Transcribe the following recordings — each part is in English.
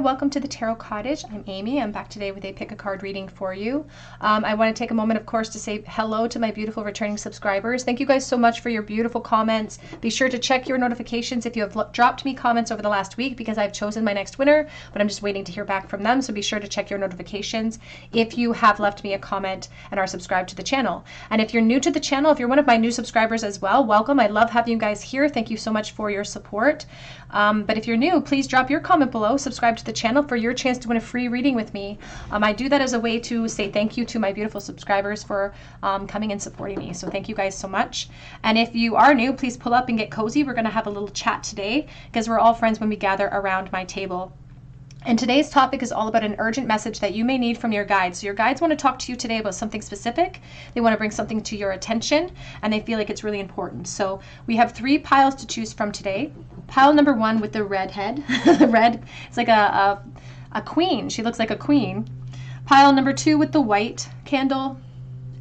welcome to the Tarot Cottage. I'm Amy. I'm back today with a pick a card reading for you. I want to take a moment, of course, to say hello to my beautiful returning subscribers. Thank you guys so much for your beautiful comments. Be sure to check your notifications if you have dropped me comments over the last week, because I've chosen my next winner, but I'm just waiting to hear back from them. So be sure to check your notifications if you have left me a comment and are subscribed to the channel. And if you're new to the channel, if you're one of my new subscribers as well, welcome. I love having you guys here. Thank you so much for your support. But if you're new, please drop your comment below, subscribe to the channel for your chance to win a free reading with me. I do that as a way to say thank you to my beautiful subscribers for coming and supporting me. So thank you guys so much. And if you are new, please pull up and get cozy. We're going to have a little chat today because we're all friends when we gather around my table. And today's topic is all about an urgent message that you may need from your guides. So your guides want to talk to you today about something specific. They want to bring something to your attention, and they feel like it's really important. So we have 3 piles to choose from today. Pile number 1 with the red head. The red, it's like a queen. She looks like a queen. Pile number 2 with the white candle.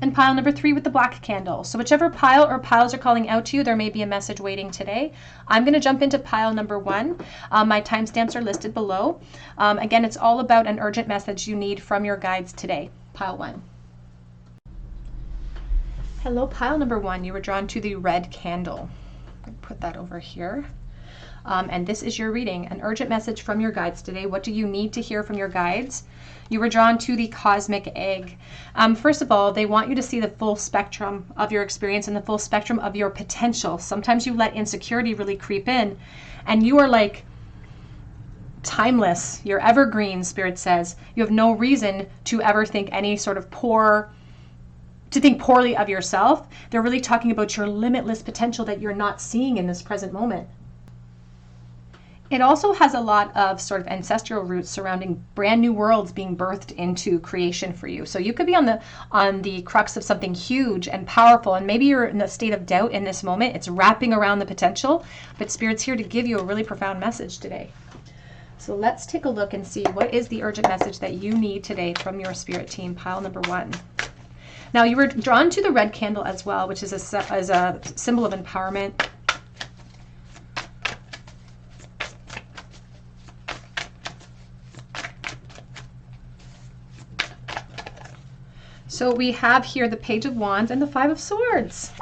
And pile number 3 with the black candle. So whichever pile or piles are calling out to you, there may be a message waiting today. I'm going to jump into pile number 1. My timestamps are listed below. Again, it's all about an urgent message you need from your guides today. Pile 1. Hello, pile number 1. You were drawn to the red candle. Put that over here. And this is your reading, an urgent message from your guides today. What do you need to hear from your guides? You were drawn to the cosmic egg. First of all, they want you to see the full spectrum of your experience and the full spectrum of your potential. Sometimes you let insecurity really creep in, and you are like timeless. You're evergreen, Spirit says. You have no reason to ever think any sort of to think poorly of yourself. They're really talking about your limitless potential that you're not seeing in this present moment. It also has a lot of sort of ancestral roots surrounding brand new worlds being birthed into creation for you. So you could be on the crux of something huge and powerful, and maybe you're in a state of doubt in this moment. It's wrapping around the potential, but Spirit's here to give you a really profound message today. So let's take a look and see what is the urgent message that you need today from your Spirit team, pile number 1. Now you were drawn to the red candle as well, which is a symbol of empowerment. So we have here the Page of Wands and the 5 of Swords.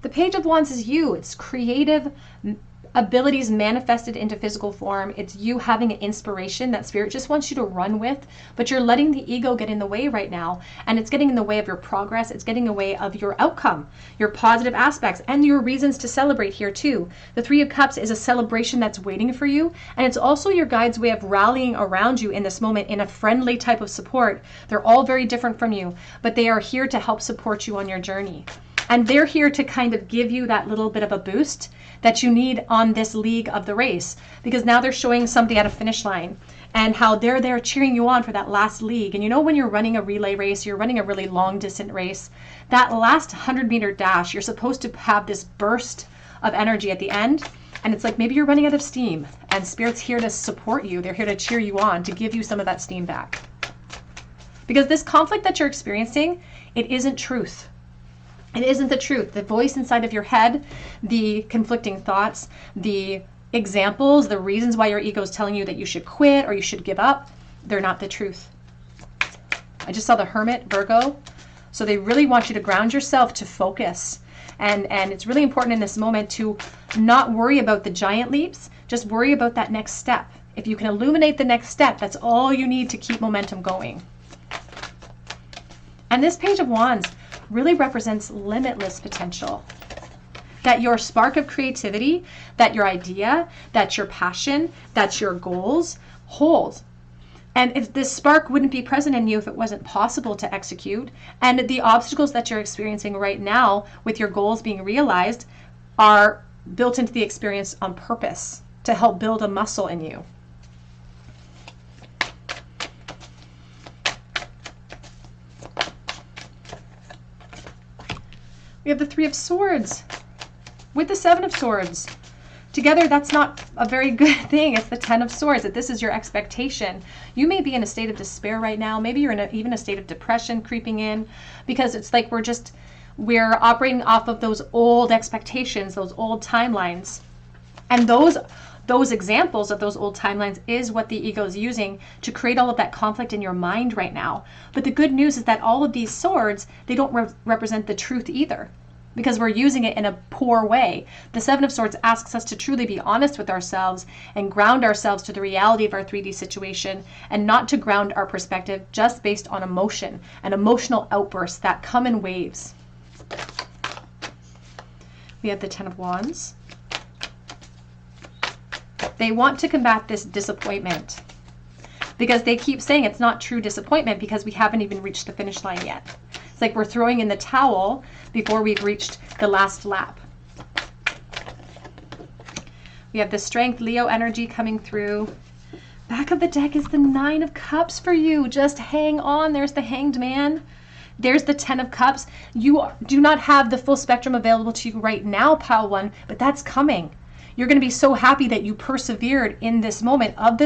The Page of Wands is you. It's creative abilities manifested into physical form. It's you having an inspiration that Spirit just wants you to run with, but you're letting the ego get in the way right now, and it's getting in the way of your progress. It's getting in the way of your outcome, your positive aspects, and your reasons to celebrate here too. The 3 of Cups is a celebration that's waiting for you, and it's also your guide's way of rallying around you in this moment in a friendly type of support. They're all very different from you, but they are here to help support you on your journey. And they're here to kind of give you that little bit of a boost that you need on this league of the race, because now they're showing something at a finish line and how they're there cheering you on for that last league. And you know, when you're running a relay race, you're running a really long distance race, that last 100-meter dash, you're supposed to have this burst of energy at the end. And it's like maybe you're running out of steam, and Spirit's here to support you. They're here to cheer you on, to give you some of that steam back. Because this conflict that you're experiencing, it isn't truth. It isn't the truth. The voice inside of your head, the conflicting thoughts, the examples, the reasons why your ego is telling you that you should quit or you should give up, they're not the truth. I just saw the Hermit, Virgo. So they really want you to ground yourself, to focus. And it's really important in this moment to not worry about the giant leaps, just worry about that next step. If you can illuminate the next step, that's all you need to keep momentum going. And this Page of Wands really represents limitless potential. That your spark of creativity, that your idea, that your passion, that your goals hold. And if this spark wouldn't be present in you if it wasn't possible to execute. And the obstacles that you're experiencing right now with your goals being realized are built into the experience on purpose to help build a muscle in you. We have the 3 of Swords with the 7 of Swords. Together, that's not a very good thing. It's the 10 of Swords, that this is your expectation. You may be in a state of despair right now. Maybe you're in even a state of depression creeping in, because it's like we're operating off of those old expectations, those old timelines. And those those examples of those old timelines is what the ego is using to create all of that conflict in your mind right now. But the good news is that all of these swords, they don't represent the truth either, because we're using it in a poor way. The Seven of Swords asks us to truly be honest with ourselves and ground ourselves to the reality of our 3D situation, and not to ground our perspective just based on emotion and emotional outbursts that come in waves. We have the Ten of Wands. They want to combat this disappointment because they keep saying it's not true disappointment because we haven't even reached the finish line yet. It's like we're throwing in the towel before we've reached the last lap. We have the Strength, Leo energy coming through. Back of the deck is the Nine of Cups for you. Just hang on. There's the Hanged Man. There's the Ten of Cups. You do not have the full spectrum available to you right now, Pile 1, but that's coming. You're going to be so happy that you persevered in this moment of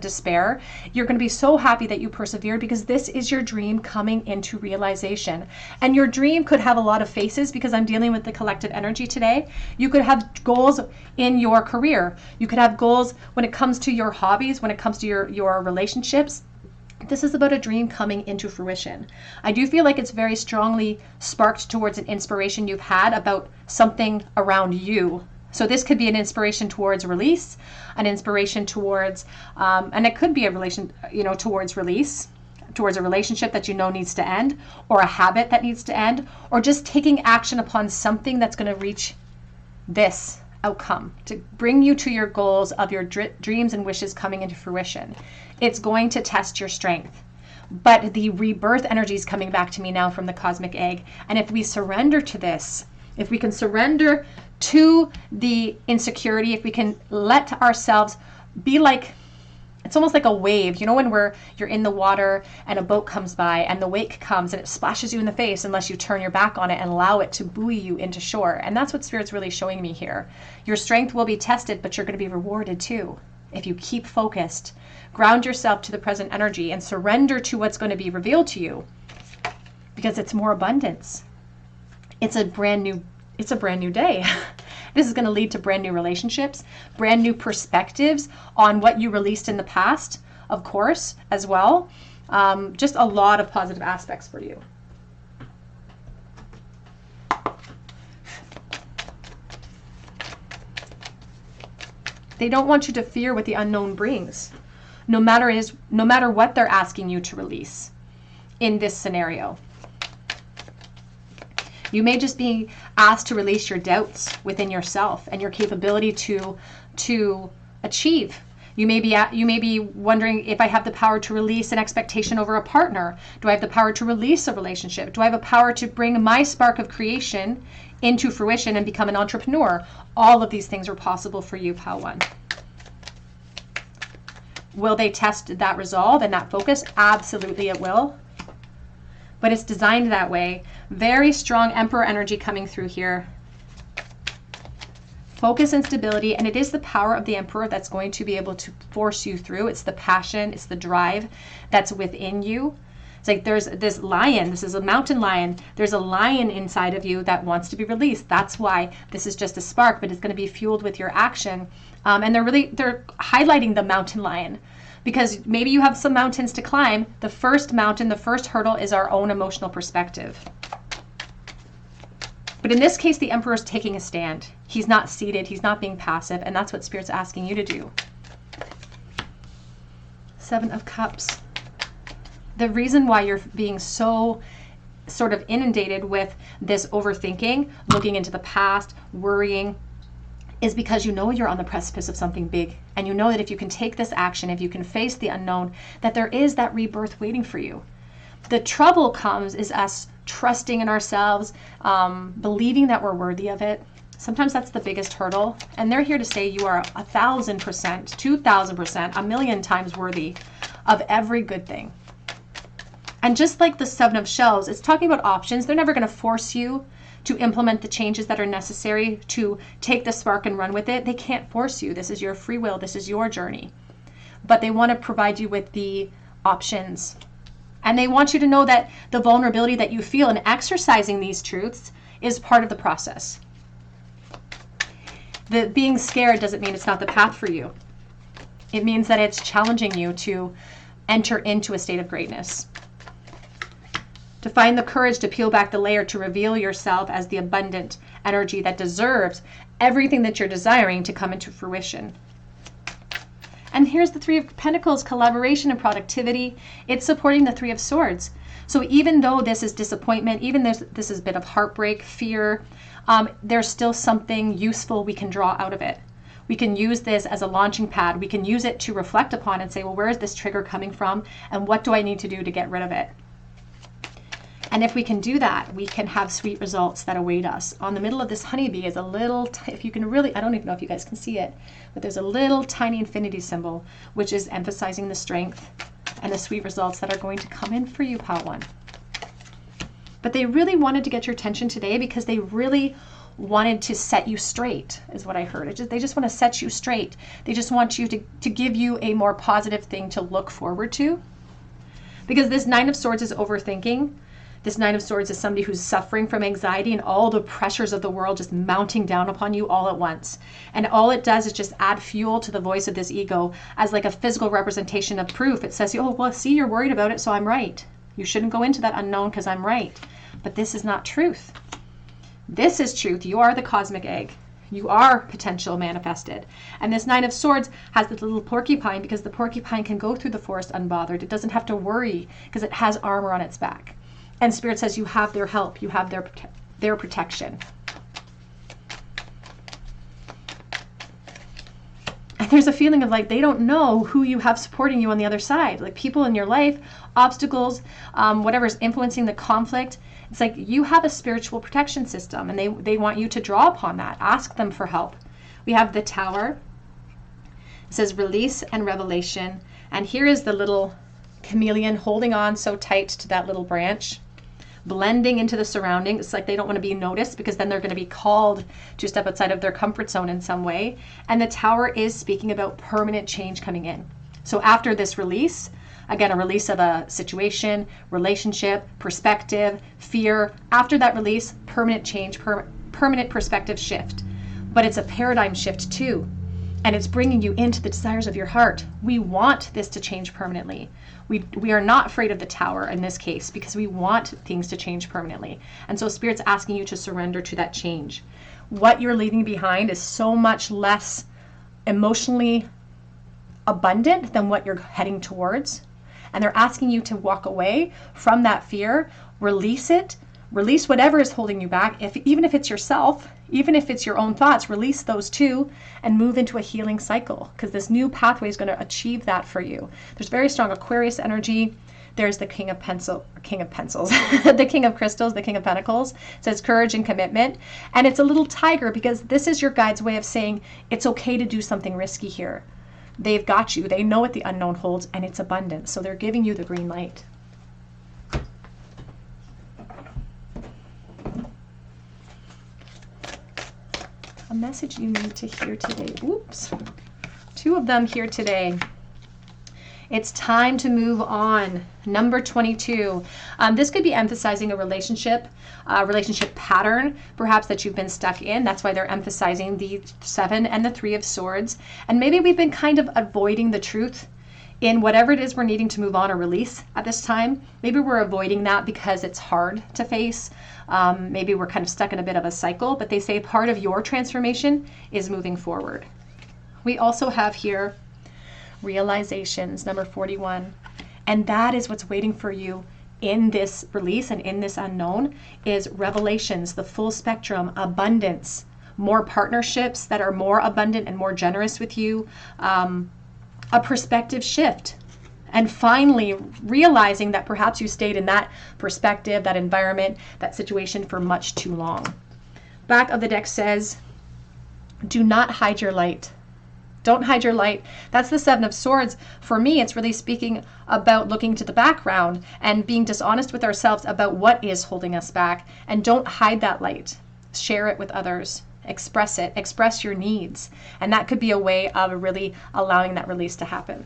despair. You're going to be so happy that you persevered because this is your dream coming into realization. And your dream could have a lot of faces because I'm dealing with the collective energy today. You could have goals in your career. You could have goals when it comes to your hobbies, when it comes to your relationships. This is about a dream coming into fruition. I do feel like it's very strongly sparked towards an inspiration you've had about something around you. So this could be an inspiration towards release, an inspiration towards, and it could be a relation, towards release, towards a relationship that needs to end, or a habit that needs to end, or just taking action upon something that's going to reach this outcome, to bring you to your goals of your dreams and wishes coming into fruition. It's going to test your strength. But the rebirth energy is coming back to me now from the cosmic egg. And if we surrender to this, if we can surrender to the insecurity, if we can let ourselves be like, it's almost like a wave, when you're in the water and a boat comes by and the wake comes and it splashes you in the face unless you turn your back on it and allow it to buoy you into shore. And that's what Spirit's really showing me here. Your strength will be tested, but you're going to be rewarded too. If you keep focused, ground yourself to the present energy and surrender to what's going to be revealed to you, because it's more abundance. It's a brand new day. This is going to lead to brand new relationships, brand new perspectives on what you released in the past, of course, as well. Just a lot of positive aspects for you. They don't want you to fear what the unknown brings, no matter what they're asking you to release in this scenario. You may just be asked to release your doubts within yourself and your capability to achieve. You may be wondering, if I have the power to release an expectation over a partner, do I have the power to release a relationship? Do I have a power to bring my spark of creation into fruition and become an entrepreneur? All of these things are possible for you, Pile 1. Will they test that resolve and that focus? Absolutely it will. But it's designed that way. Very strong Emperor energy coming through here. Focus and stability, and it is the power of the Emperor that's going to be able to force you through. It's the passion, it's the drive that's within you. It's like there's this lion, this is a mountain lion. There's a lion inside of you that wants to be released. That's why this is just a spark, but it's going to be fueled with your action. And they're highlighting the mountain lion, because maybe you have some mountains to climb. The first mountain, the first hurdle is our own emotional perspective. But in this case, the Emperor is taking a stand. He's not seated, he's not being passive, and that's what Spirit's asking you to do. Seven of Cups. The reason why you're being so sort of inundated with this overthinking, looking into the past, worrying, is because you know you're on the precipice of something big. And you know that if you can take this action, if you can face the unknown, that there is that rebirth waiting for you. The trouble comes is us trusting in ourselves, believing that we're worthy of it. Sometimes that's the biggest hurdle. And they're here to say you are 1,000%, 2,000%, a million times worthy of every good thing. And just like the Seven of Shells, it's talking about options. They're never going to force you to implement the changes that are necessary to take the spark and run with it. They can't force you. This is your free will. This is your journey. But they want to provide you with the options. And they want you to know that the vulnerability that you feel in exercising these truths is part of the process. The being scared doesn't mean it's not the path for you. It means that it's challenging you to enter into a state of greatness. To find the courage to peel back the layer, to reveal yourself as the abundant energy that deserves everything that you're desiring to come into fruition. And here's the Three of Pentacles, collaboration and productivity. It's supporting the Three of Swords. So even though this is disappointment, even this is a bit of heartbreak, fear, there's still something useful we can draw out of it. We can use this as a launching pad. We can use it to reflect upon and say, well, where is this trigger coming from? And what do I need to do to get rid of it? And if we can do that, we can have sweet results that await us. On the middle of this honeybee is a little, if you can really, I don't even know if you guys can see it, but there's a little tiny infinity symbol, which is emphasizing the strength and the sweet results that are going to come in for you, Pile 1. But they really wanted to get your attention today because they really wanted to set you straight, is what I heard. They just want to set you straight. They just want you to give you a more positive thing to look forward to. Because this Nine of Swords is overthinking. This Nine of Swords is somebody who's suffering from anxiety and all the pressures of the world just mounting down upon you all at once. And all it does is just add fuel to the voice of this ego as like a physical representation of proof. It says, oh, well, see, you're worried about it, so I'm right. You shouldn't go into that unknown because I'm right. But this is not truth. This is truth. You are the cosmic egg. You are potential manifested. And this Nine of Swords has this little porcupine because the porcupine can go through the forest unbothered. It doesn't have to worry because it has armor on its back. And Spirit says you have their help. You have their protection. And there's a feeling of like they don't know who you have supporting you on the other side. Like people in your life, obstacles, whatever's influencing the conflict. It's like you have a spiritual protection system and they want you to draw upon that. Ask them for help. We have the Tower. It says release and revelation. And here is the little chameleon holding on so tight to that little branch, blending into the surroundings. It's like they don't want to be noticed because then they're going to be called to step outside of their comfort zone in some way. And the Tower is speaking about permanent change coming in. So after this release, again, a release of a situation, relationship, perspective, fear. After that release, permanent change, permanent perspective shift. But it's a paradigm shift too. And it's bringing you into the desires of your heart. We want this to change permanently. We are not afraid of the Tower in this case because we want things to change permanently. And so Spirit's asking you to surrender to that change. What you're leaving behind is so much less emotionally abundant than what you're heading towards. And they're asking you to walk away from that fear, release it, release whatever is holding you back. Even if it's yourself, even if it's your own thoughts, release those too and move into a healing cycle because this new pathway is going to achieve that for you. There's very strong Aquarius energy. There's the King of Pencils, the King of Crystals, the King of Pentacles. It says courage and commitment. And it's a little tiger because this is your guide's way of saying it's okay to do something risky here. They've got you. They know what the unknown holds and it's abundant. So they're giving you the green light. A message you need to hear today. Oops. 2 of them here today. It's time to move on. Number 22. This could be emphasizing a relationship pattern, perhaps that you've been stuck in. That's why they're emphasizing the 7 and the 3 of Swords. And maybe we've been kind of avoiding the truth in whatever it is we're needing to move on or release at this time. Maybe we're avoiding that because it's hard to face. Maybe we're kind of stuck in a bit of a cycle, but they say part of your transformation is moving forward. We also have here realizations, number 41. And that is what's waiting for you in this release and in this unknown is revelations, the full spectrum, abundance, more partnerships that are more abundant and more generous with you, a perspective shift. And finally, realizing that perhaps you stayed in that perspective, that environment, that situation for much too long. Back of the deck says, do not hide your light. Don't hide your light. That's the 7 of Swords. For me, it's really speaking about looking to the background and being dishonest with ourselves about what is holding us back. And don't hide that light. Share it with others. Express it. Express your needs. And that could be a way of really allowing that release to happen.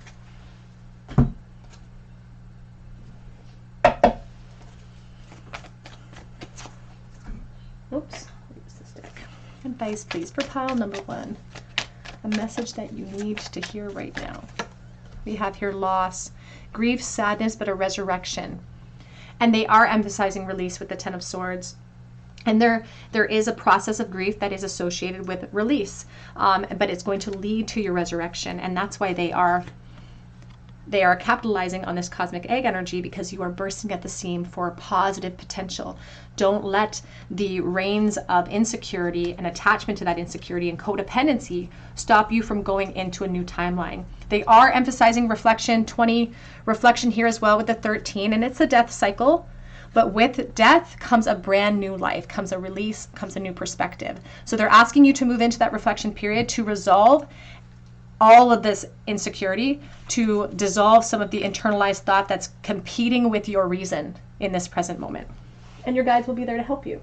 Oops, use this deck. advice, please, for pile number 1. A message that you need to hear right now. We have here loss, grief, sadness, but a resurrection. And they are emphasizing release with the Ten of Swords. And there is a process of grief that is associated with release, but it's going to lead to your resurrection. And that's why they are capitalizing on this cosmic egg energy, because you are bursting at the seam for positive potential. Don't let the reins of insecurity and attachment to that insecurity and codependency stop you from going into a new timeline. They are emphasizing reflection, 20 reflection here as well with the 13, and it's a death cycle. But with death comes a brand new life, comes a release, comes a new perspective. So they're asking you to move into that reflection period to resolve all of this insecurity, to dissolve some of the internalized thought that's competing with your reason in this present moment. And your guides will be there to help you.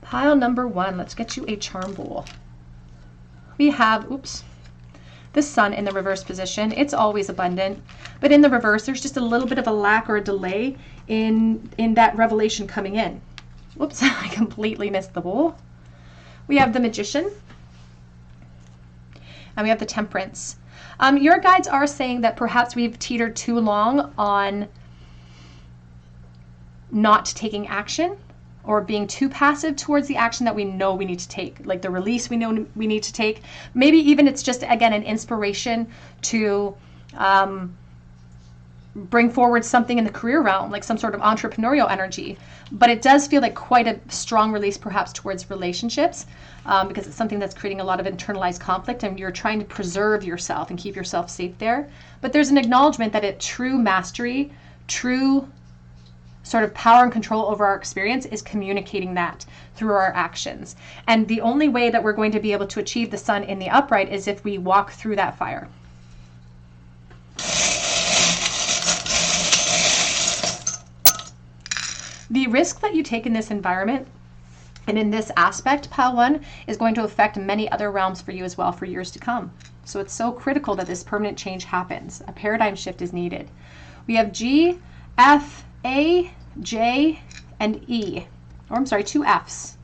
Pile number 1, let's get you a charm bowl. We have, the Sun in the reverse position. It's always abundant, but in the reverse, there's just a little bit of a lack or a delay in that revelation coming in. Whoops, I completely missed the bowl. We have the Magician, and we have the Temperance. Your guides are saying that perhaps we've teetered too long on not taking action, or being too passive towards the action that we know we need to take, like the release we know we need to take. Maybe even it's just, again, an inspiration to bring forward something in the career realm, like some sort of entrepreneurial energy. But it does feel like quite a strong release perhaps towards relationships, because it's something that's creating a lot of internalized conflict, and you're trying to preserve yourself and keep yourself safe there. But there's an acknowledgement that true mastery, true sort of power and control over our experience is communicating that through our actions. And the only way that we're going to be able to achieve the Sun in the upright is if we walk through that fire. The risk that you take in this environment and in this aspect, pile 1, is going to affect many other realms for you as well for years to come. So it's so critical that this permanent change happens. A paradigm shift is needed. We have G, F, A, J, and E. Or I'm sorry, 2 Fs.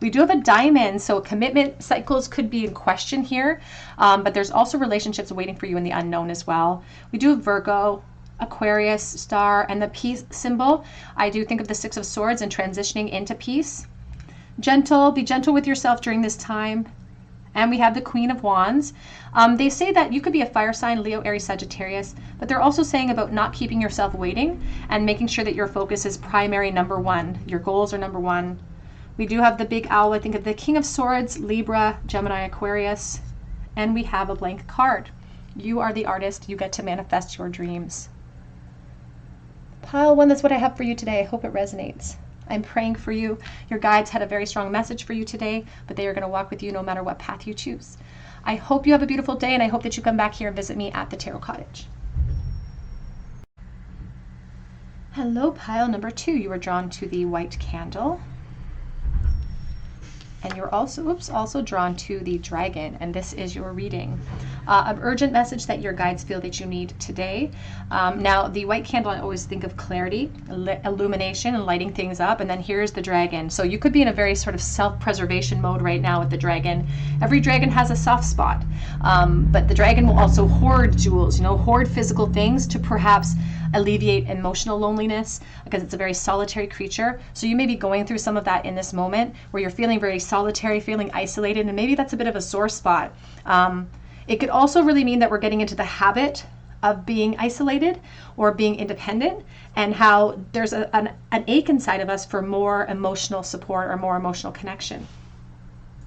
We do have a diamond, so commitment cycles could be in question here, but there's also relationships waiting for you in the unknown as well. We do have Virgo, Aquarius, star, and the peace symbol. I do think of the 6 of Swords and transitioning into peace. Gentle, be gentle with yourself during this time. And we have the Queen of Wands. They say that you could be a fire sign, Leo, Aries, Sagittarius, but they're also saying about not keeping yourself waiting and making sure that your focus is primary, number 1. Your goals are number 1. We do have the big owl. I think of the King of Swords, Libra, Gemini, Aquarius, and we have a blank card. You are the artist. You get to manifest your dreams. Pile 1, that's what I have for you today. I hope it resonates. I'm praying for you. Your guides had a very strong message for you today, but they are going to walk with you no matter what path you choose. I hope you have a beautiful day, and I hope that you come back here and visit me at the Tarot Cottage. Hello, pile number 2. You were drawn to the white candle. And you're also drawn to the dragon, and this is your reading. An urgent message that your guides feel that you need today. Now, the white candle, I always think of clarity, illumination, and lighting things up, and then here's the dragon. So you could be in a very sort of self-preservation mode right now with the dragon. Every dragon has a soft spot, but the dragon will also hoard jewels, hoard physical things to perhaps alleviate emotional loneliness, because it's a very solitary creature. So you may be going through some of that in this moment where you're feeling very solitary, feeling isolated, and maybe that's a bit of a sore spot. It could also really mean that we're getting into the habit of being isolated or being independent, and how there's an ache inside of us for more emotional support or more emotional connection.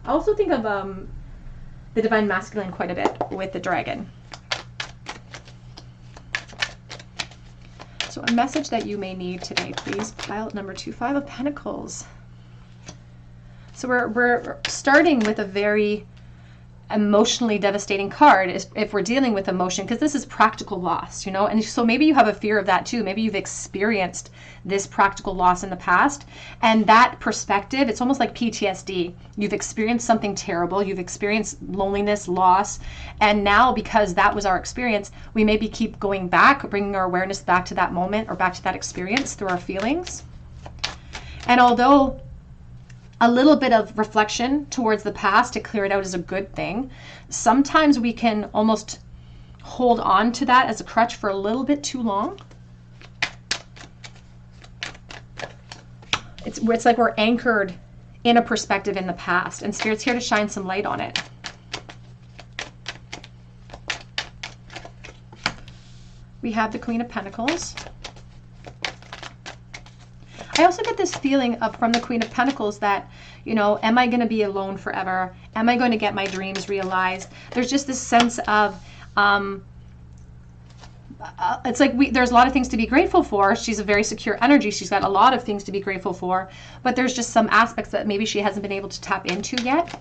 I also think of the divine masculine quite a bit with the dragon. So a message that you may need today, please. Pile number 2, 5 of Pentacles. So we're starting with a very emotionally devastating card if we're dealing with emotion, because this is practical loss, and so maybe you have a fear of that too. Maybe you've experienced this practical loss in the past, and that perspective, it's almost like PTSD. You've experienced something terrible, you've experienced loneliness, loss, and now because that was our experience, we maybe keep going back, bringing our awareness back to that moment or back to that experience through our feelings. And although a little bit of reflection towards the past to clear it out is a good thing. Sometimes we can almost hold on to that as a crutch for a little bit too long. It's like we're anchored in a perspective in the past, and Spirit's here to shine some light on it. We have the Queen of Pentacles. I also get this feeling from the Queen of Pentacles that, you know, am I going to be alone forever? Am I going to get my dreams realized? There's just this sense of, it's like there's a lot of things to be grateful for. She's a very secure energy. She's got a lot of things to be grateful for, but there's just some aspects that maybe she hasn't been able to tap into yet.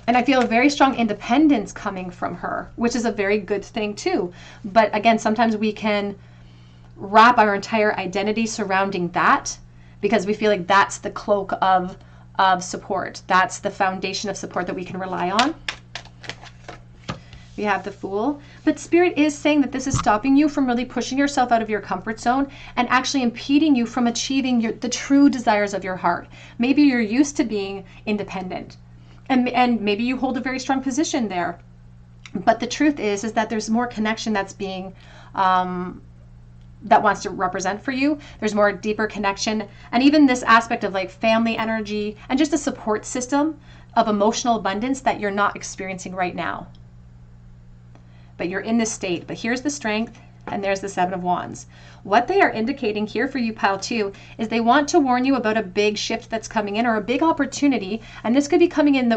And I feel a very strong independence coming from her, which is a very good thing too. But again, sometimes we can wrap our entire identity surrounding that because we feel like that's the cloak of support. That's the foundation of support that we can rely on. We have the Fool. But Spirit is saying that this is stopping you from really pushing yourself out of your comfort zone and actually impeding you from achieving the true desires of your heart. Maybe you're used to being independent and maybe you hold a very strong position there. But the truth is that there's more connection that's being that wants to represent for you. There's more deeper connection, and even this aspect of like family energy and just a support system of emotional abundance that you're not experiencing right now. But you're in this state. But here's the Strength, and there's the Seven of Wands. What they are indicating here for you, Pile 2, is they want to warn you about a big shift that's coming in, or a big opportunity, and this could be coming in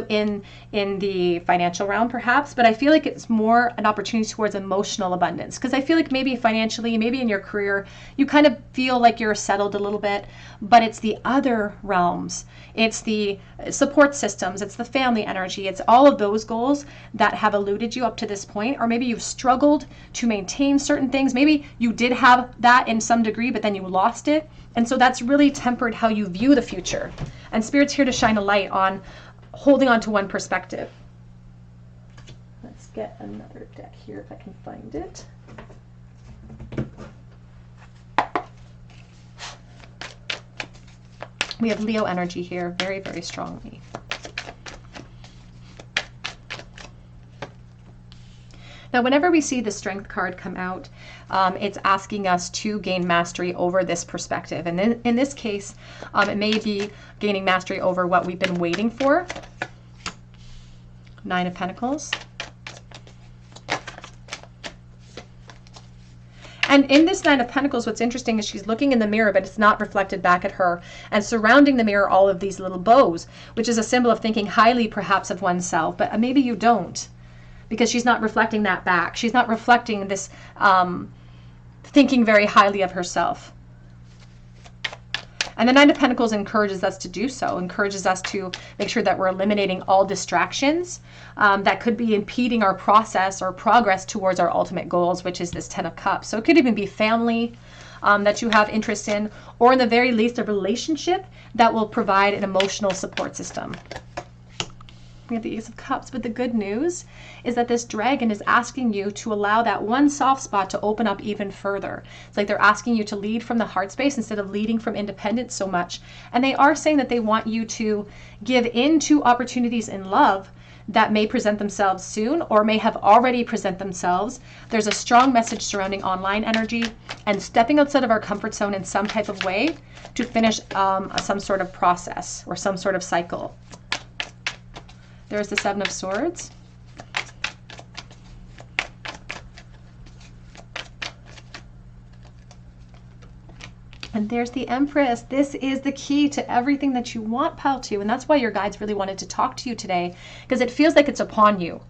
the financial realm perhaps, but I feel like it's more an opportunity towards emotional abundance, because I feel like maybe financially, maybe in your career, you kind of feel like you're settled a little bit, but it's the other realms. It's the support systems, it's the family energy, it's all of those goals that have eluded you up to this point, or maybe you've struggled to maintain certain things. Maybe you did have that in some degree, but then you lost it. And so that's really tempered how you view the future. And Spirit's here to shine a light on holding on to one perspective. Let's get another deck here if I can find it. We have Leo energy here very, very strongly. Now, whenever we see the Strength card come out, it's asking us to gain mastery over this perspective. And in this case, it may be gaining mastery over what we've been waiting for. Nine of Pentacles. And in this Nine of Pentacles, what's interesting is she's looking in the mirror, but it's not reflected back at her. And surrounding the mirror, all of these little bows, which is a symbol of thinking highly perhaps of oneself, but maybe you don't. Because she's not reflecting that back. She's not reflecting this thinking very highly of herself. And the Nine of Pentacles encourages us to do so, encourages us to make sure that we're eliminating all distractions that could be impeding our process or progress towards our ultimate goals, which is this Ten of Cups. So it could even be family that you have interest in, or in the very least a relationship that will provide an emotional support system. We have the Ace of Cups, but the good news is that this dragon is asking you to allow that one soft spot to open up even further. It's like they're asking you to lead from the heart space instead of leading from independence so much. And they are saying that they want you to give in to opportunities in love that may present themselves soon or may have already present themselves. There's a strong message surrounding online energy and stepping outside of our comfort zone in some type of way to finish some sort of process or some sort of cycle. There's the Seven of Swords. And there's the Empress. This is the key to everything that you want, Pile 2. And that's why your guides really wanted to talk to you today, because it feels like it's upon you.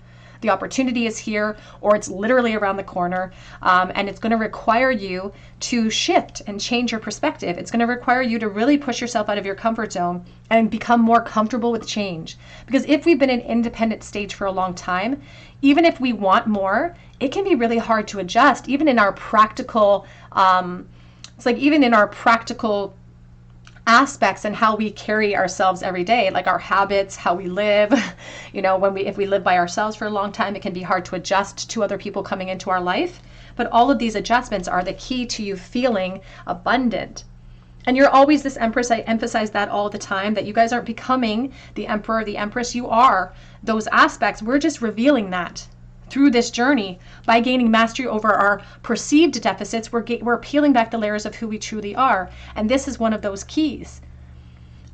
The opportunity is here, or it's literally around the corner, and it's going to require you to shift and change your perspective. It's going to require you to really push yourself out of your comfort zone and become more comfortable with change. Because if we've been in an independent stage for a long time, even if we want more, it can be really hard to adjust, even in our practical, it's like even in our practical aspects and how we carry ourselves every day, like our habits, how we live. You know, if we live by ourselves for a long time, it can be hard to adjust to other people coming into our life. But all of these adjustments are the key to you feeling abundant And you're always this Empress. I emphasize that all the time, that you guys aren't becoming the Emperor, the Empress. You are those aspects. We're just revealing that through this journey. By gaining mastery over our perceived deficits, we're peeling back the layers of who we truly are. And this is one of those keys.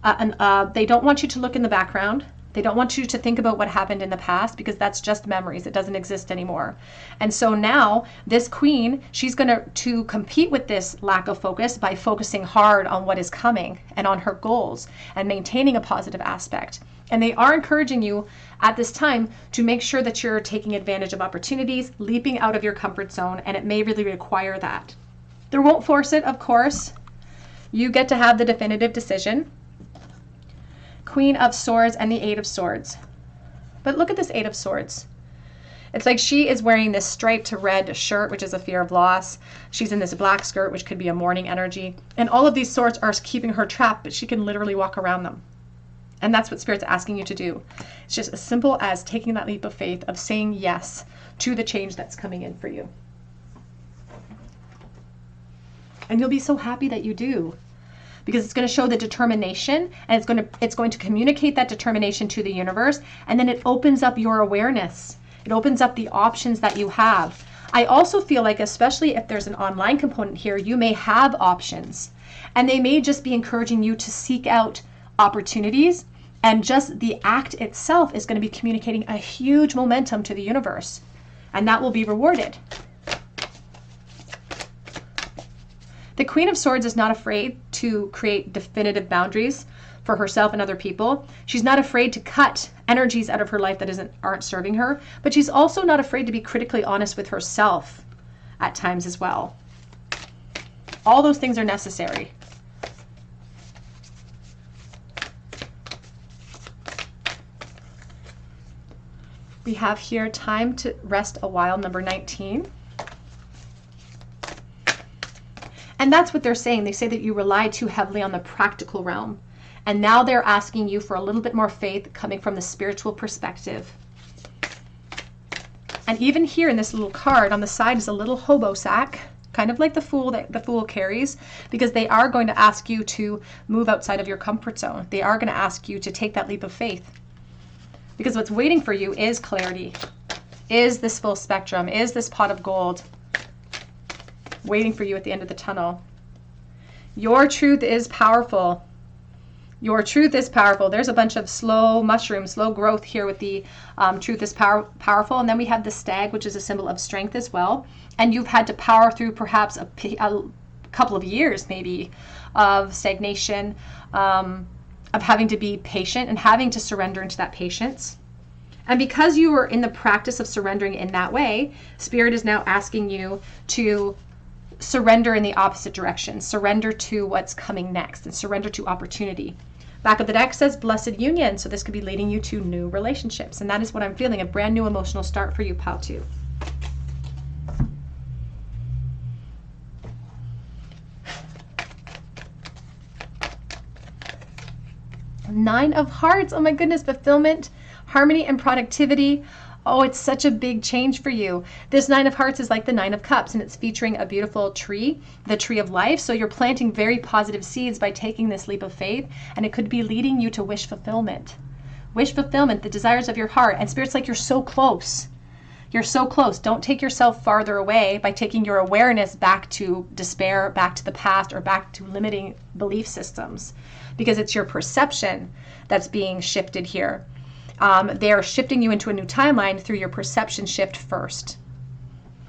They don't want you to look in the background. They don't want you to think about what happened in the past, because that's just memories. It doesn't exist anymore. And so now this queen, she's going to compete with this lack of focus by focusing hard on what is coming and on her goals and maintaining a positive aspect. And they are encouraging you at this time to make sure that you're taking advantage of opportunities, leaping out of your comfort zone, and it may really require that. They won't force it, of course. You get to have the definitive decision. Queen of Swords and the Eight of Swords. But look at this Eight of Swords. It's like she is wearing this striped red shirt, which is a fear of loss. She's in this black skirt, which could be a mourning energy. And all of these swords are keeping her trapped, but she can literally walk around them. And that's what Spirit's asking you to do. It's just as simple as taking that leap of faith, of saying yes to the change that's coming in for you. And you'll be so happy that you do, because it's going to show the determination, and it's going to communicate that determination to the universe, and then it opens up your awareness. It opens up the options that you have. I also feel like, especially if there's an online component here, you may have options, and they may just be encouraging you to seek out opportunities, and just the act itself is going to be communicating a huge momentum to the universe, and that will be rewarded. The Queen of Swords is not afraid to create definitive boundaries for herself and other people. She's not afraid to cut energies out of her life that aren't serving her, but she's also not afraid to be critically honest with herself at times as well. All those things are necessary. We have here time to rest a while, number 19. And that's what they're saying. They say that you rely too heavily on the practical realm. And now they're asking you for a little bit more faith coming from the spiritual perspective. And even here in this little card on the side is a little hobo sack, kind of like the Fool that the Fool carries, because they are going to ask you to move outside of your comfort zone. They are going to ask you to take that leap of faith. Because what's waiting for you is clarity, is this full spectrum, is this pot of gold waiting for you at the end of the tunnel. Your truth is powerful. Your truth is powerful. There's a bunch of slow mushrooms, slow growth here with the truth is powerful. And then we have the stag, which is a symbol of strength as well. And you've had to power through perhaps a couple of years maybe of stagnation, of having to be patient and having to surrender into that patience. And because you were in the practice of surrendering in that way, Spirit is now asking you to surrender in the opposite direction. Surrender to what's coming next and surrender to opportunity. Back of the deck says blessed union. So this could be leading you to new relationships. And that is what I'm feeling, a brand new emotional start for you, pile 2. Nine of Hearts. Oh my goodness. Fulfillment, harmony, and productivity. Oh, it's such a big change for you. This Nine of Hearts is like the Nine of Cups, and it's featuring a beautiful tree, the tree of life. So you're planting very positive seeds by taking this leap of faith, and it could be leading you to wish fulfillment. Wish fulfillment, the desires of your heart. And Spirit's like, you're so close. You're so close. Don't take yourself farther away by taking your awareness back to despair, back to the past, or back to limiting belief systems, because it's your perception that's being shifted here. They're shifting you into a new timeline through your perception shift first.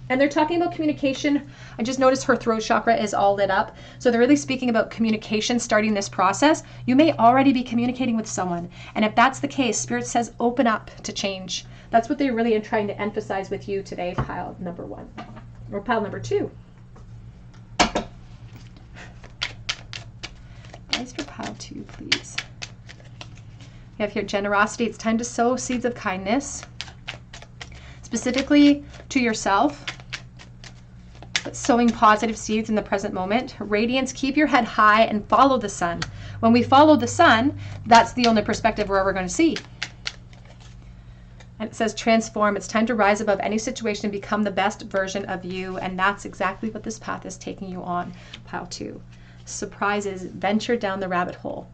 And they're talking about communication. I just noticed her throat chakra is all lit up. So they're really speaking about communication starting this process. You may already be communicating with someone. And if that's the case, Spirit says open up to change. That's what they're really trying to emphasize with you today, pile number 1. Or pile number 2. Guys, for pile 2, please. We have here generosity. It's time to sow seeds of kindness, specifically to yourself, but sowing positive seeds in the present moment. Radiance, keep your head high and follow the sun. When we follow the sun, that's the only perspective we're ever going to see. And it says transform. It's time to rise above any situation and become the best version of you. And that's exactly what this path is taking you on, pile 2. surprises, venture down the rabbit hole.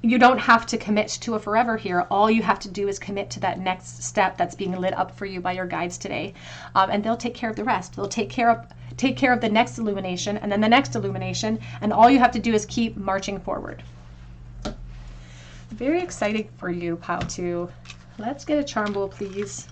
You don't have to commit to a forever here. All you have to do is commit to that next step that's being lit up for you by your guides today. And they'll take care of the rest. They'll take care of the next illumination and then the next illumination. And all you have to do is keep marching forward. Very exciting for you, pile 2. Let's get a charm bowl, please.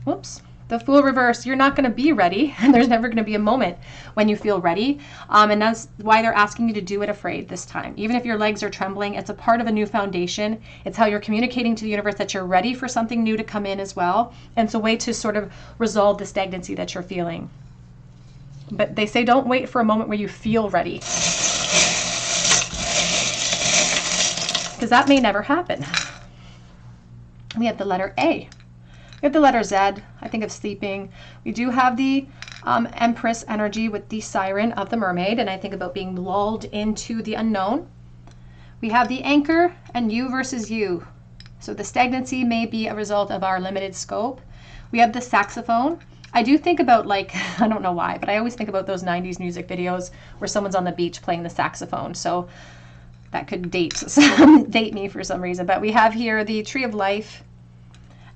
Whoops. The Fool reverse, you're not going to be ready, and there's never going to be a moment when you feel ready, and that's why they're asking you to do it afraid this time. Even if your legs are trembling, it's a part of a new foundation. It's how you're communicating to the universe that you're ready for something new to come in as well, and it's a way to sort of resolve the stagnancy that you're feeling. But they say don't wait for a moment where you feel ready, because that may never happen. We have the letter A. We have the letter Z. I think of sleeping. We do have the Empress energy with the siren of the mermaid, and I think about being lulled into the unknown. We have the anchor and you versus you. So the stagnancy may be a result of our limited scope. We have the saxophone. I do think about, like, I don't know why, but I always think about those 90s music videos where someone's on the beach playing the saxophone. So that could date me for some reason. But we have here the Tree of Life.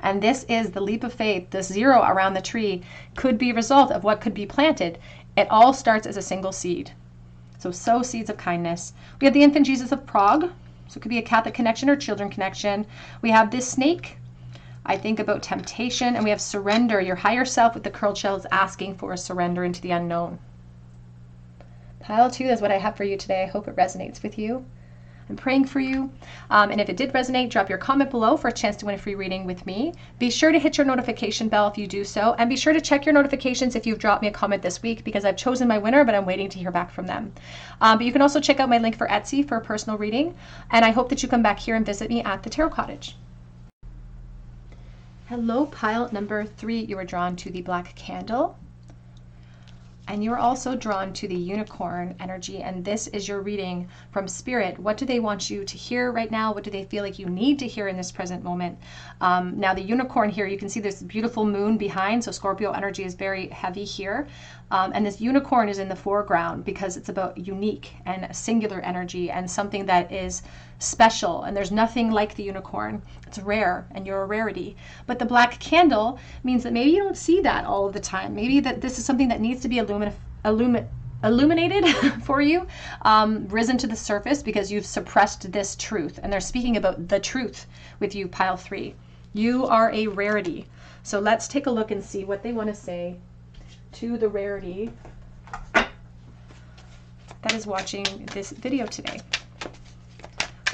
And this is the leap of faith. The 0 around the tree could be a result of what could be planted. It all starts as a single seed. So sow seeds of kindness. We have the infant Jesus of Prague. So it could be a Catholic connection or children connection. We have this snake. I think about temptation. And we have surrender. Your higher self with the curled shell is asking for a surrender into the unknown. Pile 2 is what I have for you today. I hope it resonates with you. I'm praying for you. And if it did resonate, drop your comment below for a chance to win a free reading with me. Be sure to hit your notification bell if you do so. And be sure to check your notifications if you've dropped me a comment this week, because I've chosen my winner, but I'm waiting to hear back from them. But you can also check out my link for Etsy for a personal reading. And I hope that you come back here and visit me at the Tarot Cottage. Hello, pile number 3. You were drawn to the black candle. And you're also drawn to the unicorn energy, and this is your reading from Spirit. What do they want you to hear right now? What do they feel like you need to hear in this present moment? Now the unicorn here, you can see this beautiful moon behind, so Scorpio energy is very heavy here. And this unicorn is in the foreground because it's about unique and singular energy and something that is special, and there's nothing like the unicorn. It's rare, and you're a rarity. But the black candle means that maybe you don't see that all of the time. Maybe that this is something that needs to be illuminated for you, risen to the surface because you've suppressed this truth. And they're speaking about the truth with you, pile 3. You are a rarity. So let's take a look and see what they want to say to the rarity that is watching this video today.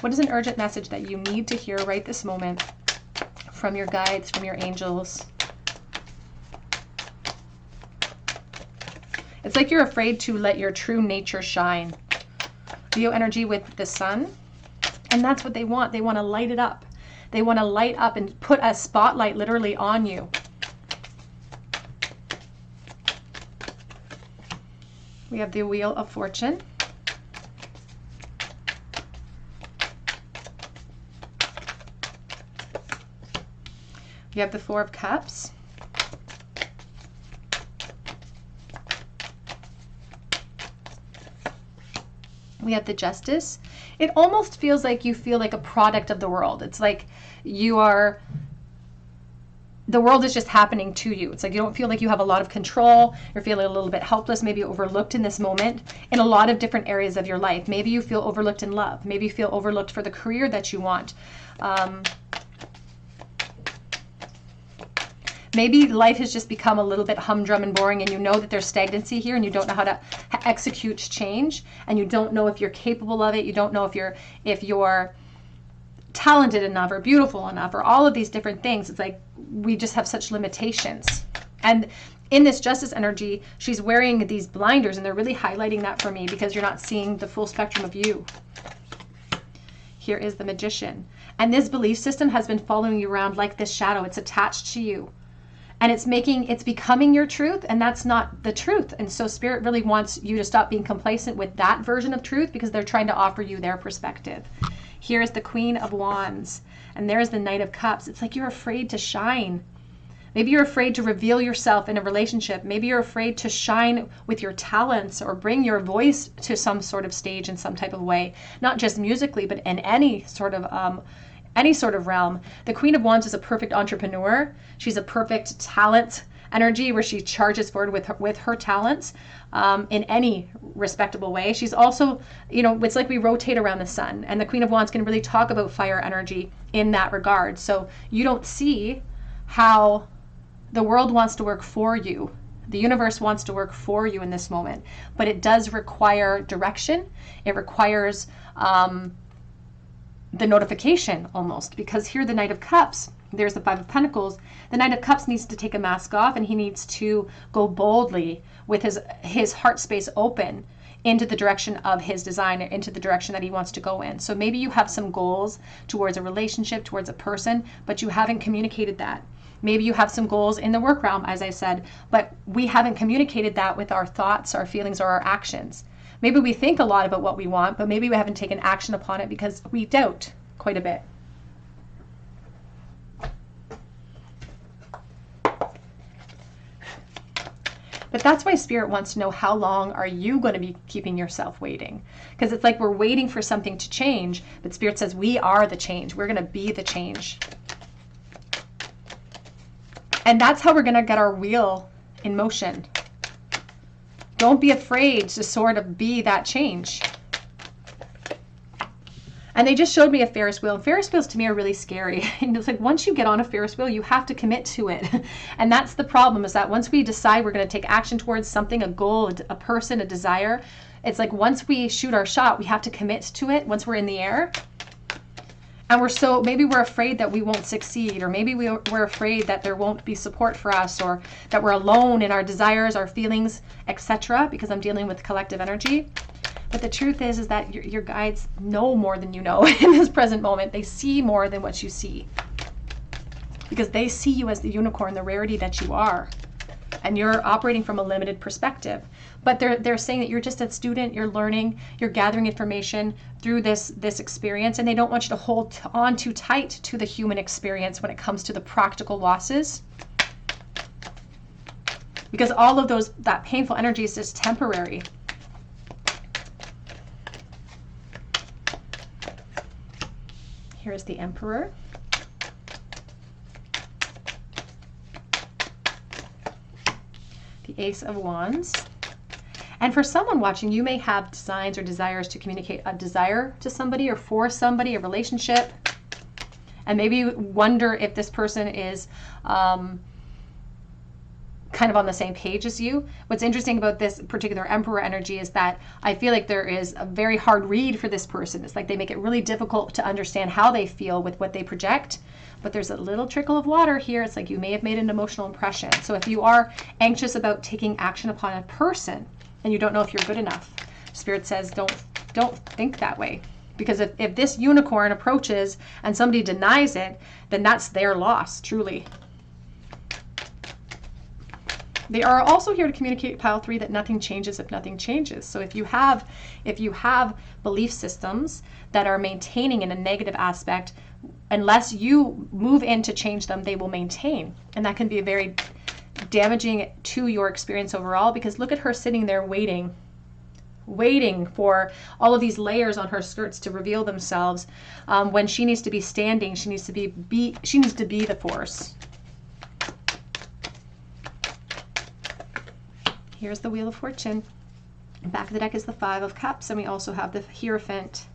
What is an urgent message that you need to hear right this moment from your guides, from your angels? It's like you're afraid to let your true nature shine. Leo energy with the sun. And that's what they want. They want to light it up. They want to light up and put a spotlight literally on you. We have the Wheel of Fortune. We have the Four of Cups. We have the Justice. It almost feels like you feel like a product of the world. It's like you are, the world is just happening to you. It's like you don't feel like you have a lot of control. You're feeling a little bit helpless, maybe overlooked in this moment in a lot of different areas of your life. Maybe you feel overlooked in love. Maybe you feel overlooked for the career that you want. Maybe life has just become a little bit humdrum and boring, and you know that there's stagnancy here and you don't know how to execute change, and you don't know if you're capable of it. You don't know if you're talented enough or beautiful enough or all of these different things. It's like we just have such limitations. And in this Justice energy, she's wearing these blinders, and they're really highlighting that for me because you're not seeing the full spectrum of you. Here is the Magician. And this belief system has been following you around like this shadow. It's attached to you. And it's becoming your truth, and that's not the truth. And so Spirit really wants you to stop being complacent with that version of truth because they're trying to offer you their perspective. Here's the Queen of Wands, and there's the Knight of Cups. It's like you're afraid to shine. Maybe you're afraid to reveal yourself in a relationship. Maybe you're afraid to shine with your talents or bring your voice to some sort of stage in some type of way, not just musically, but in any sort of realm. The Queen of Wands is a perfect entrepreneur. She's a perfect talent energy where she charges forward with her talents in any respectable way. She's also, it's like we rotate around the sun, and the Queen of Wands can really talk about fire energy in that regard. So you don't see how the world wants to work for you. The universe wants to work for you in this moment, but it does require direction. It requires the notification almost, because here the Knight of Cups, there's the Five of Pentacles. The Knight of Cups needs to take a mask off, and he needs to go boldly with his heart space open into the direction of his design, into the direction that he wants to go in. So maybe you have some goals towards a relationship, towards a person, but you haven't communicated that. Maybe you have some goals in the work realm, as I said, but we haven't communicated that with our thoughts, our feelings, or our actions. Maybe we think a lot about what we want, but maybe we haven't taken action upon it because we doubt quite a bit. But that's why Spirit wants to know, how long are you going to be keeping yourself waiting? Because it's like we're waiting for something to change, but Spirit says we are the change. We're going to be the change. And that's how we're going to get our wheel in motion. Don't be afraid to sort of be that change. And they just showed me a Ferris wheel. And Ferris wheels to me are really scary. And it's like, once you get on a Ferris wheel, you have to commit to it. And that's the problem, is that once we decide we're going to take action towards something, a goal, a person, a desire, it's like once we shoot our shot, we have to commit to it once we're in the air. And maybe we're afraid that we won't succeed, or maybe we're afraid that there won't be support for us, or that we're alone in our desires, our feelings, etc., because I'm dealing with collective energy. But the truth is that your guides know more than you know in this present moment. They see more than what you see, because they see you as the unicorn, the rarity that you are. And you're operating from a limited perspective. But they're saying that you're just a student, you're learning, you're gathering information through this experience, and they don't want you to hold on too tight to the human experience when it comes to the practical losses. Because all of that painful energy is just temporary. Here's the Emperor. The Ace of Wands. And for someone watching, you may have designs or desires to communicate a desire to somebody or for somebody, a relationship. And maybe you wonder if this person is kind of on the same page as you. What's interesting about this particular Emperor energy is that I feel like there is a very hard read for this person. It's like they make it really difficult to understand how they feel with what they project. But there's a little trickle of water here. It's like you may have made an emotional impression. So if you are anxious about taking action upon a person and you don't know if you're good enough, Spirit says don't think that way. Because if this unicorn approaches and somebody denies it, then that's their loss, truly. They are also here to communicate, pile 3, that nothing changes if nothing changes. So if you have belief systems that are maintaining in a negative aspect, unless you move in to change them, they will maintain. And that can be very damaging to your experience overall, because look at her sitting there waiting for all of these layers on her skirts to reveal themselves, when she needs to be standing. She needs to be the force. Here's the Wheel of Fortune. Back of the deck is the Five of Cups, and we also have the Hierophant.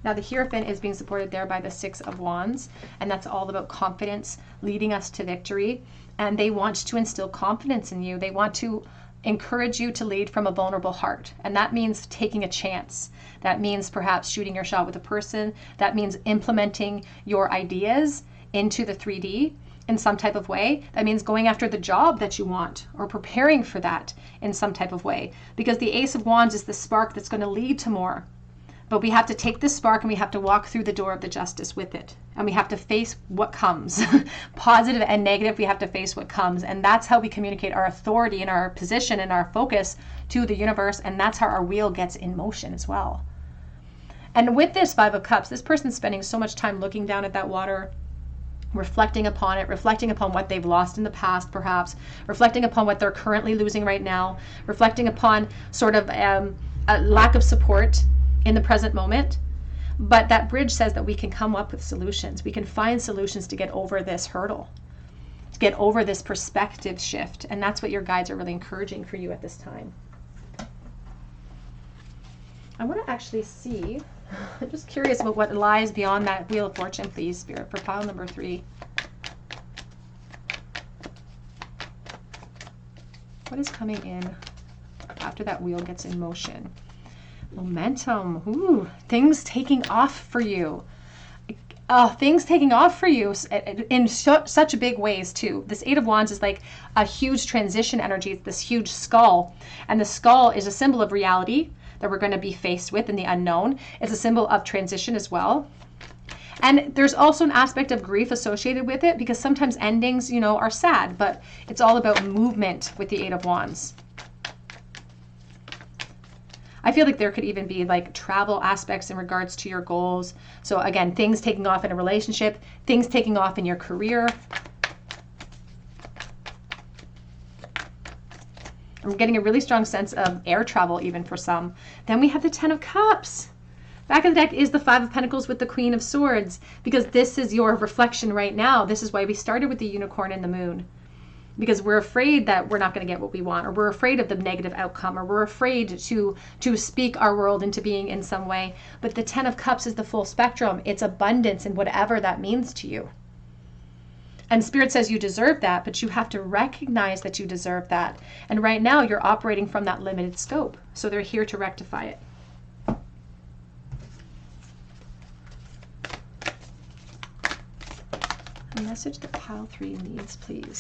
Now the Hierophant is being supported there by the Six of Wands, and that's all about confidence, leading us to victory. And they want to instill confidence in you. They want to encourage you to lead from a vulnerable heart. And that means taking a chance. That means perhaps shooting your shot with a person. That means implementing your ideas into the 3D in some type of way. That means going after the job that you want, or preparing for that in some type of way. Because the Ace of Wands is the spark that's going to lead to more. But we have to take this spark and we have to walk through the door of the justice with it. And we have to face what comes. Positive and negative, we have to face what comes. And that's how we communicate our authority and our position and our focus to the universe. And that's how our wheel gets in motion as well. And with this Five of Cups, this person's spending so much time looking down at that water, reflecting upon it, reflecting upon what they've lost in the past, perhaps, reflecting upon what they're currently losing right now, reflecting upon sort of a lack of support in the present moment. But that bridge says that we can come up with solutions. We can find solutions to get over this hurdle, to get over this perspective shift. And that's what your guides are really encouraging for you at this time. I want to actually see, I'm just curious about what lies beyond that Wheel of Fortune, please, Spirit, for pile number 3. What is coming in after that wheel gets in motion? Momentum. Ooh, things taking off for you. Things taking off for you in such big ways too. This 8 of Wands is like a huge transition energy. It's this huge skull. And the skull is a symbol of reality that we're going to be faced with in the unknown. It's a symbol of transition as well. And there's also an aspect of grief associated with it, because sometimes endings, you know, are sad, but it's all about movement with the 8 of Wands. I feel like there could even be like travel aspects in regards to your goals. So again, things taking off in a relationship, things taking off in your career. I'm getting a really strong sense of air travel even for some. Then we have the 10 of Cups. Back of the deck is the 5 of Pentacles with the Queen of Swords, because this is your reflection right now. This is why we started with the unicorn and the moon, because we're afraid that we're not going to get what we want, or we're afraid of the negative outcome, or we're afraid to speak our world into being in some way. But the 10 of Cups is the full spectrum. It's abundance and whatever that means to you. And Spirit says you deserve that, but you have to recognize that you deserve that. And right now you're operating from that limited scope. So they're here to rectify it. A message that pile 3 needs, please.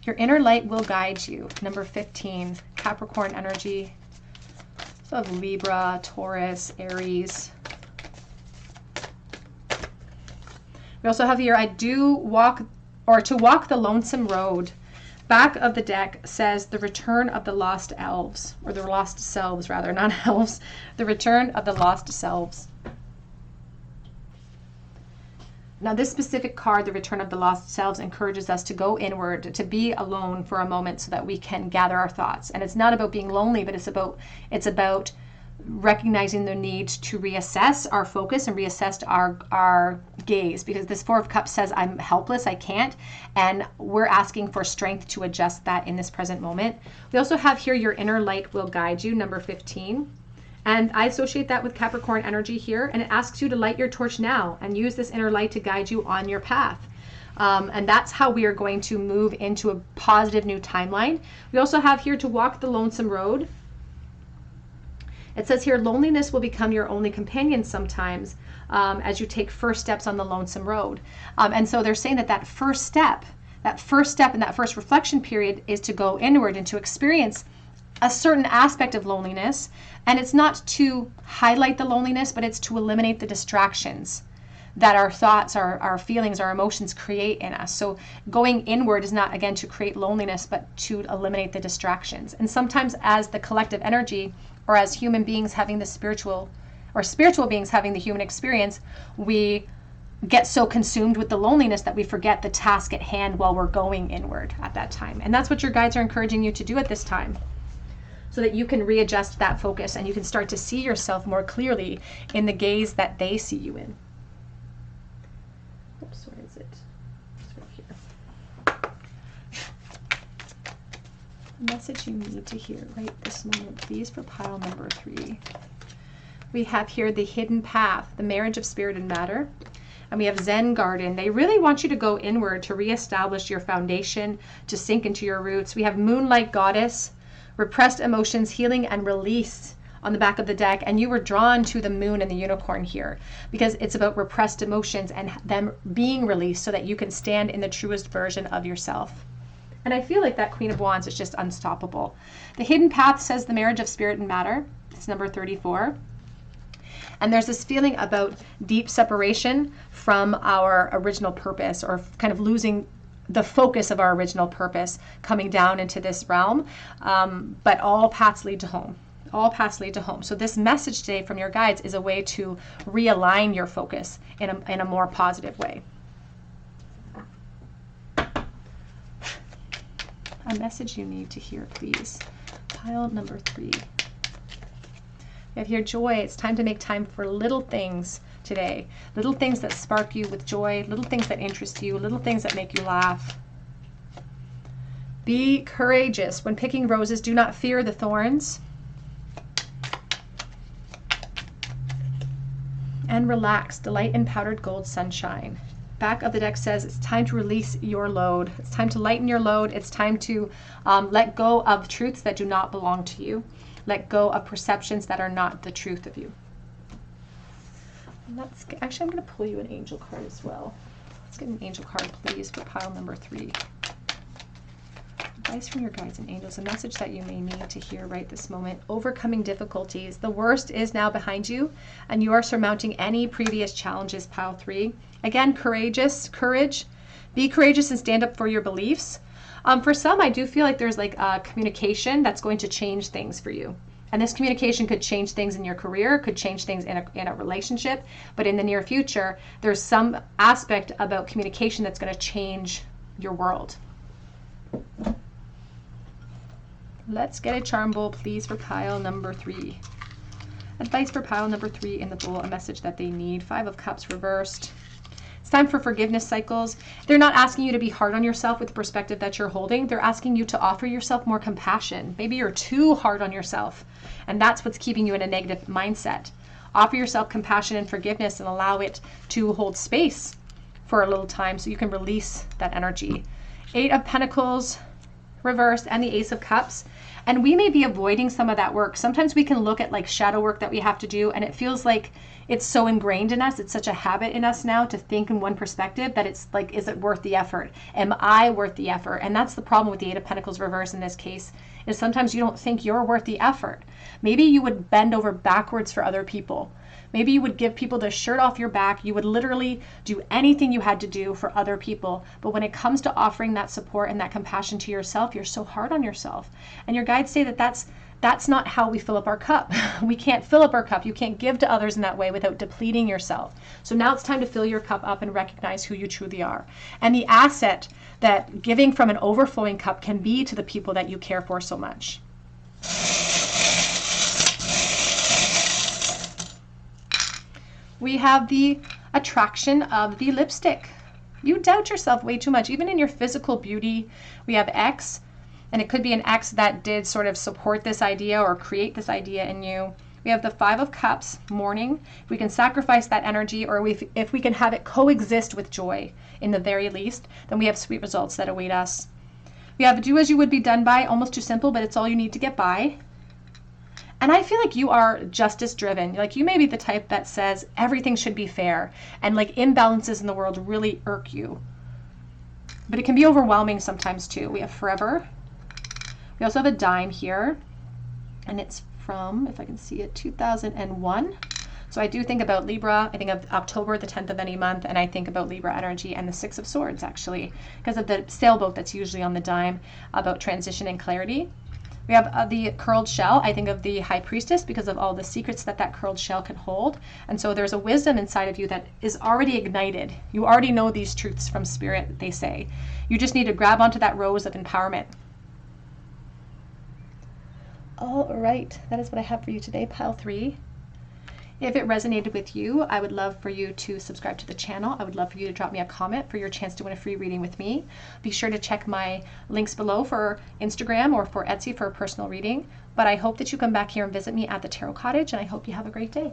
Your inner light will guide you. Number 15, Capricorn energy. So of Libra, Taurus, Aries. We also have here, to walk the lonesome road. Back of the deck says the return of the lost elves, or the lost selves rather, not elves. The return of the lost selves. Now this specific card, the return of the lost selves, encourages us to go inward, to be alone for a moment so that we can gather our thoughts. And it's not about being lonely, but it's about recognizing the need to reassess our focus and reassess our gaze, because this 4 of Cups says I'm helpless, I can't, and we're asking for strength to adjust that in this present moment. We also have here your inner light will guide you, number 15. And I associate that with Capricorn energy here, and it asks you to light your torch now and use this inner light to guide you on your path. And that's how we are going to move into a positive new timeline. We also have here to walk the lonesome road. It says here, loneliness will become your only companion sometimes as you take first steps on the lonesome road. And so they're saying that first step and that first reflection period is to go inward and to experience a certain aspect of loneliness. And it's not to highlight the loneliness, but it's to eliminate the distractions that our thoughts, our feelings, our emotions create in us. So going inward is not, again, to create loneliness, but to eliminate the distractions. And sometimes as the collective energy, or as human beings having the spiritual beings having the human experience, we get so consumed with the loneliness that we forget the task at hand while we're going inward at that time. And that's what your guides are encouraging you to do at this time, so that you can readjust that focus and you can start to see yourself more clearly in the gaze that they see you in. Oops, where is it? It's right here. The message you need to hear right this moment, please, for pile number 3. We have here the hidden path, the marriage of spirit and matter. And we have Zen garden. They really want you to go inward to reestablish your foundation, to sink into your roots. We have moonlight goddess, repressed emotions, healing and release on the back of the deck. And you were drawn to the moon and the unicorn here because it's about repressed emotions and them being released so that you can stand in the truest version of yourself. And I feel like that Queen of Wands is just unstoppable. The hidden path says the marriage of spirit and matter. It's number 34. And there's this feeling about deep separation from our original purpose, or kind of losing the focus of our original purpose, coming down into this realm. But all paths lead to home. All paths lead to home. So this message today from your guides is a way to realign your focus in a more positive way. a message you need to hear, please. Pile number 3. We have here joy. It's time to make time for little things today. Little things that spark you with joy, little things that interest you, little things that make you laugh. Be courageous. When picking roses, do not fear the thorns. And relax. Delight in powdered gold sunshine. Back of the deck says it's time to release your load. It's time to lighten your load. It's time to let go of truths that do not belong to you. Let go of perceptions that are not the truth of you. Actually, I'm going to pull you an angel card as well. Let's get an angel card, please, for pile number 3. Advice from your guides and angels, a message that you may need to hear right this moment. Overcoming difficulties. The worst is now behind you, and you are surmounting any previous challenges, pile 3. Again, courage. Be courageous and stand up for your beliefs. For some, I do feel like there's like a communication that's going to change things for you. And this communication could change things in your career, could change things in a relationship. But in the near future, there's some aspect about communication that's going to change your world. Let's get a charm bowl, please, for pile number 3. Advice for pile number 3 in the bowl, a message that they need. 5 of Cups reversed. It's time for forgiveness cycles. They're not asking you to be hard on yourself with the perspective that you're holding. They're asking you to offer yourself more compassion. Maybe you're too hard on yourself, and that's what's keeping you in a negative mindset. Offer yourself compassion and forgiveness and allow it to hold space for a little time so you can release that energy. 8 of Pentacles reversed and the Ace of Cups. And we may be avoiding some of that work. Sometimes we can look at like shadow work that we have to do, and it feels like it's so ingrained in us. It's such a habit in us now to think in one perspective that it's like, is it worth the effort? Am I worth the effort? And that's the problem with the 8 of Pentacles reverse in this case, is sometimes you don't think you're worth the effort. Maybe you would bend over backwards for other people. Maybe you would give people the shirt off your back. You would literally do anything you had to do for other people. But when it comes to offering that support and that compassion to yourself, you're so hard on yourself. And your guides say that that's not how we fill up our cup. We can't fill up our cup. You can't give to others in that way without depleting yourself. So now it's time to fill your cup up and recognize who you truly are. And the asset that giving from an overflowing cup can be to the people that you care for so much. We have the attraction of the lipstick. You doubt yourself way too much, even in your physical beauty. We have X, and it could be an X that did sort of support this idea or create this idea in you. We have the 5 of Cups, mourning. We can sacrifice that energy, or if we can have it coexist with joy in the very least, then we have sweet results that await us. We have do as you would be done by, almost too simple, but it's all you need to get by. And I feel like you are justice driven. Like you may be the type that says everything should be fair, and like imbalances in the world really irk you. But it can be overwhelming sometimes too. We have forever. We also have a dime here, and it's from, if I can see it, 2001. So I do think about Libra. I think of October, the 10th of any month, and I think about Libra energy and the 6 of Swords actually, because of the sailboat that's usually on the dime about transition and clarity. We have the curled shell. I think of the High Priestess because of all the secrets that curled shell can hold. And so there's a wisdom inside of you that is already ignited. You already know these truths from Spirit, they say. You just need to grab onto that rose of empowerment. All right, that is what I have for you today, pile 3. If it resonated with you, I would love for you to subscribe to the channel. I would love for you to drop me a comment for your chance to win a free reading with me. Be sure to check my links below for Instagram or for Etsy for a personal reading. But I hope that you come back here and visit me at the Tarot Cottage, and I hope you have a great day.